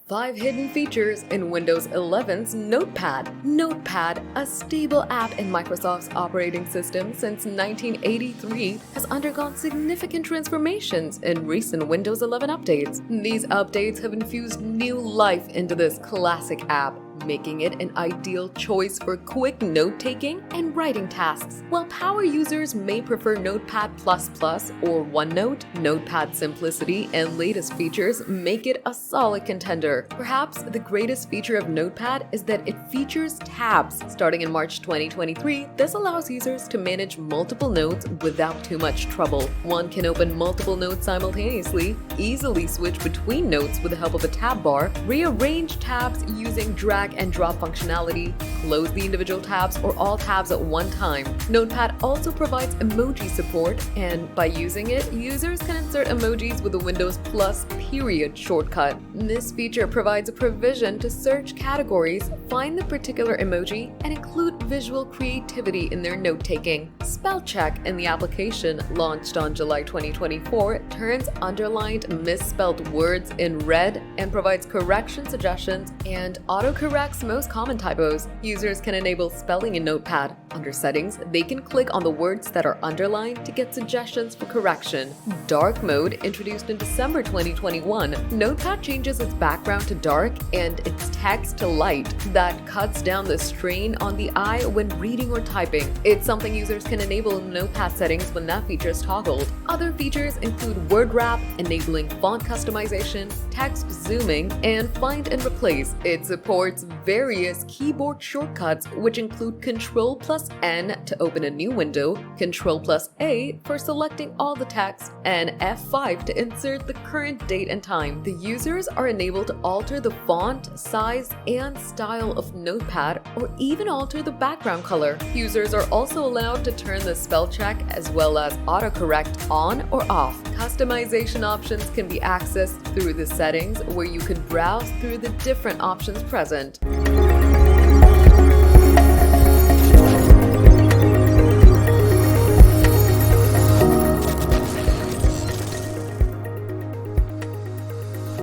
5 hidden features in Windows 11's Notepad. Notepad, a stable app in Microsoft's operating system since 1983, has undergone significant transformations in recent Windows 11 updates. These updates have infused new life into this classic app, making it an ideal choice for quick note-taking and writing tasks. While power users may prefer Notepad++ or OneNote, Notepad simplicity and latest features make it a solid contender. Perhaps the greatest feature of Notepad is that it features tabs. Starting in March 2023, this allows users to manage multiple notes without too much trouble. One can open multiple notes simultaneously, easily switch between notes with the help of a tab bar, rearrange tabs using drag and drop functionality, close the individual tabs or all tabs at one time. Notepad also provides emoji support, and by using it, users can insert emojis with the Windows plus period shortcut. This feature provides a provision to search categories, find the particular emoji, and include visual creativity in their note-taking. Spell check in the application, launched on July 2024, turns underlined misspelled words in red and provides correction suggestions and autocorrects most common typos. Users can enable spelling in Notepad. Under Settings, they can click on the words that are underlined to get suggestions for correction. Dark mode, introduced in December 2021, Notepad changes its background to dark and its text to light. That cuts down the strain on the eye when reading or typing. It's something users can enable in Notepad settings when that feature is toggled. Other features include word wrap, enabling font customization, text zooming, and find and replace. It supports various keyboard shortcuts, which include Ctrl+N to open a new window, Ctrl+A for selecting all the text, and F5 to insert the current date and time. The users are enabled to alter the font, size, and style of Notepad, or even alter the background color. Users are also allowed to turn the spell check as well as autocorrect on or off. Customization options can be accessed through the settings, where you can browse through the different options present.